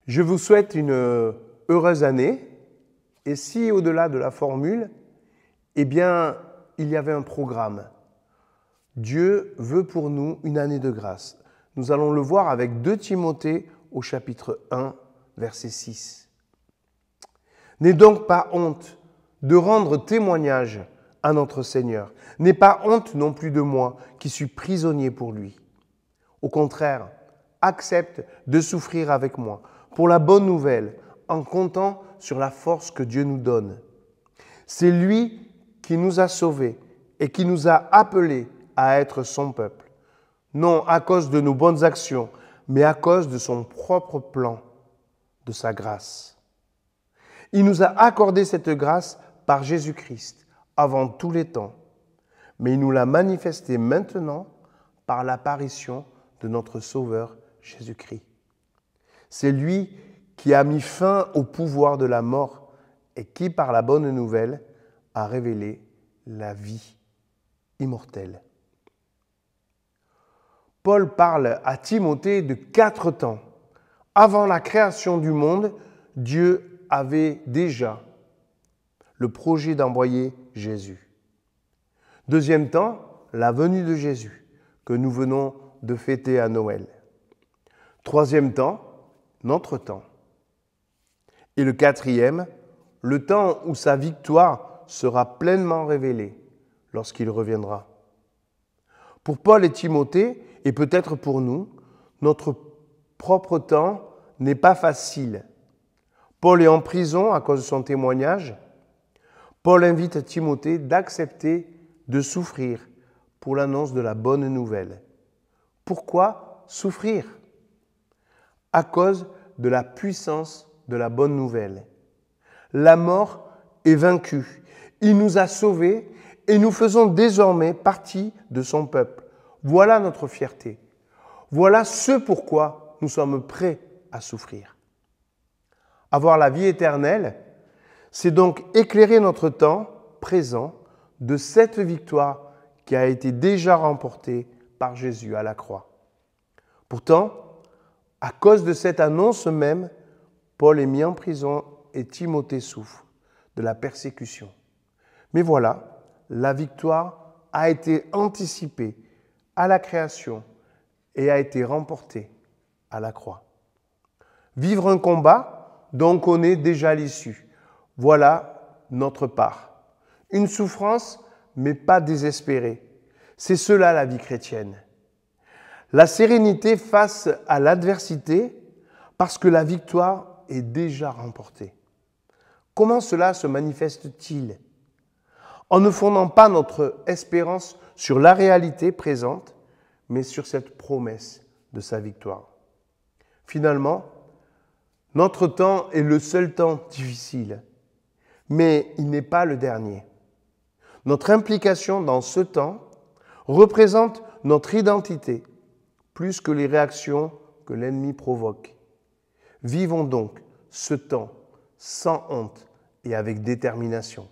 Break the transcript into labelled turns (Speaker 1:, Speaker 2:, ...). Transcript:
Speaker 1: Je vous souhaite une heureuse année. Et si au-delà de la formule, eh bien, il y avait un programme. Dieu veut pour nous une année de grâce. Nous allons le voir avec 2 Timothée au chapitre 1, verset 6. N'aie donc pas honte de rendre témoignage à notre Seigneur. N'aie pas honte non plus de moi qui suis prisonnier pour lui. Au contraire, accepte de souffrir avec moi pour la bonne nouvelle en comptant sur la force que Dieu nous donne. C'est lui qui nous a sauvés et qui nous a appelés à être son peuple. Non à cause de nos bonnes actions, mais à cause de son propre plan, de sa grâce. Il nous a accordé cette grâce par Jésus-Christ, avant tous les temps, mais il nous l'a manifestée maintenant par l'apparition de notre Sauveur Jésus-Christ. C'est lui qui a mis fin au pouvoir de la mort et qui, par la bonne nouvelle, a révélé la vie immortelle. Paul parle à Timothée de 4 temps. Avant la création du monde, Dieu avait déjà le projet d'envoyer Jésus. 2e temps, la venue de Jésus, que nous venons de fêter à Noël. 3e temps, notre temps. Et le 4e, le temps où sa victoire sera pleinement révélée lorsqu'il reviendra. Pour Paul et Timothée, et peut-être pour nous, notre propre temps n'est pas facile. Paul est en prison à cause de son témoignage. Paul invite Timothée d'accepter de souffrir pour l'annonce de la bonne nouvelle. Pourquoi souffrir? À cause de la puissance de la bonne nouvelle. La mort est vaincue. Il nous a sauvés et nous faisons désormais partie de son peuple. Voilà notre fierté. Voilà ce pourquoi nous sommes prêts à souffrir. Avoir la vie éternelle, c'est donc éclairer notre temps présent de cette victoire qui a été déjà remportée par Jésus à la croix. Pourtant, à cause de cette annonce même, Paul est mis en prison et Timothée souffre de la persécution. Mais voilà, la victoire a été anticipée à la création et a été remportée à la croix. Vivre un combat dont on connaît déjà l'issue. Voilà notre part. Une souffrance, mais pas désespérée. C'est cela la vie chrétienne. La sérénité face à l'adversité parce que la victoire est déjà remportée. Comment cela se manifeste-t-il? En ne fondant pas notre espérance sur la réalité présente, mais sur cette promesse de sa victoire. Finalement, notre temps est le seul temps difficile, mais il n'est pas le dernier. Notre implication dans ce temps représente notre identité, plus que les réactions que l'ennemi provoque. Vivons donc ce temps sans honte et avec détermination.